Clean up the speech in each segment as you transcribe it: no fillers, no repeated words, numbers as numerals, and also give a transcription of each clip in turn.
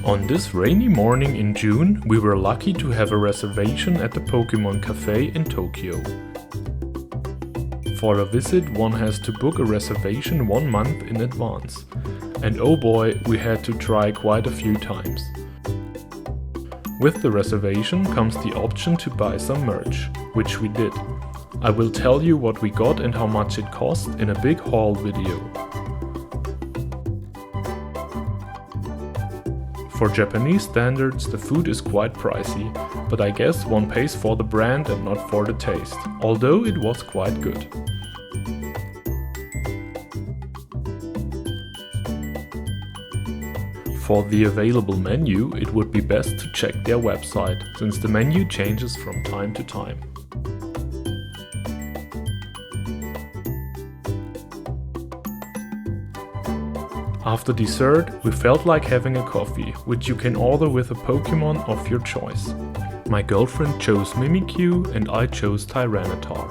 On this rainy morning in June, we were lucky to have a reservation at the Pokemoncafe in Tokyo. For a visit, one has to book a reservation 1 month in advance. And oh boy, we had to try quite a few times. With the reservation comes the option to buy some merch, which we did. I will tell you what we got and how much it cost in a big haul video. For Japanese standards, the food is quite pricey, but I guess one pays for the brand and not for the taste, although it was quite good. For the available menu, it would be best to check their website, since the menu changes from time to time. After dessert, we felt like having a coffee, which you can order with a Pokemon of your choice. My girlfriend chose Mimikyu and I chose Tyranitar.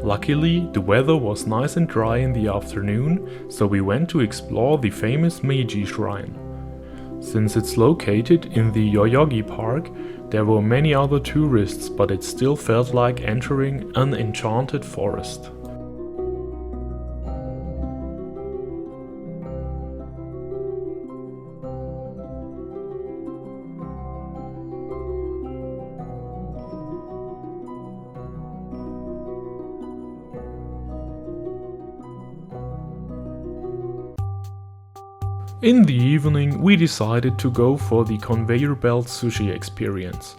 Luckily, the weather was nice and dry in the afternoon, so we went to explore the famous Meiji Shrine. Since it's located in the Yoyogi Park, there were many other tourists, but it still felt like entering an enchanted forest. In the evening, we decided to go for the Conveyorbelt sushi experience.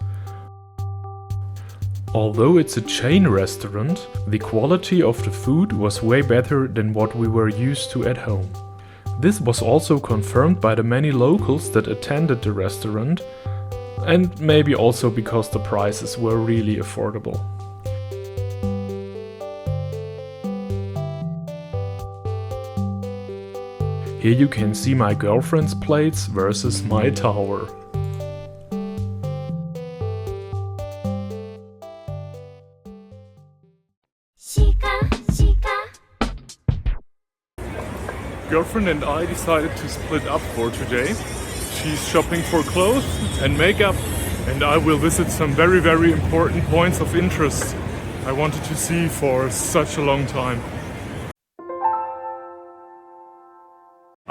Although it's a chain restaurant, the quality of the food was way better than what we were used to at home. This was also confirmed by the many locals that attended the restaurant, and maybe also because the prices were really affordable. Here you can see my girlfriend's plates versus my tower. Girlfriend and I decided to split up for today. She's shopping for clothes and makeup, and I will visit some very important points of interest I wanted to see for such a long time.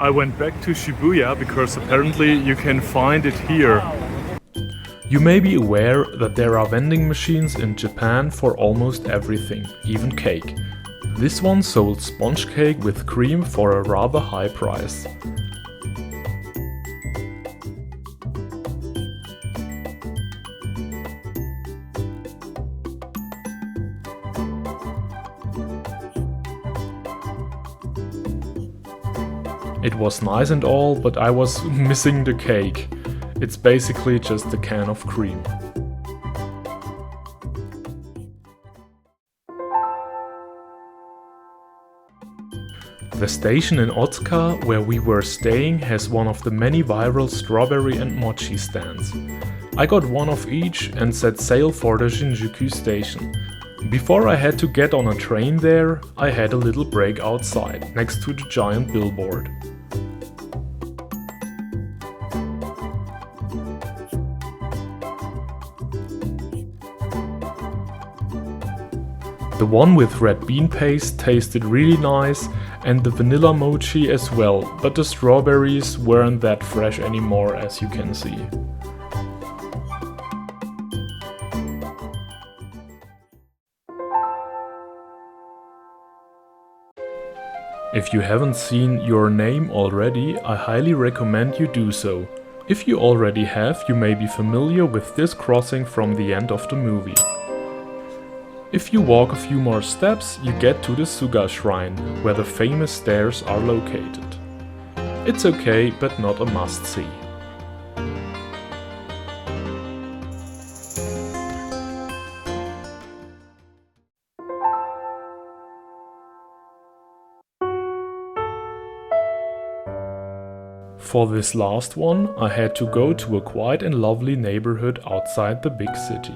I went back to Shibuya because apparently you can find it here. You may be aware that there are vending machines in Japan for almost everything, even cake. This one sold sponge cake with cream for a rather high price. It was nice and all, but I was missing the cake. It's basically just a can of cream. The station in Otsuka, where we were staying, has one of the many viral strawberry and mochi stands. I got one of each and set sail for the Shinjuku station. Before I had to get on a train there, I had a little break outside, next to the giant billboard. The one with red bean paste tasted really nice, and the vanilla mochi as well, but the strawberries weren't that fresh anymore, as you can see. If you haven't seen Your Name already, I highly recommend you do so. If you already have, you may be familiar with this crossing from the end of the movie. If you walk a few more steps, you get to the Suga Shrine, where the famous stairs are located. It's okay, but not a must-see. For this last one, I had to go to a quiet and lovely neighborhood outside the big city.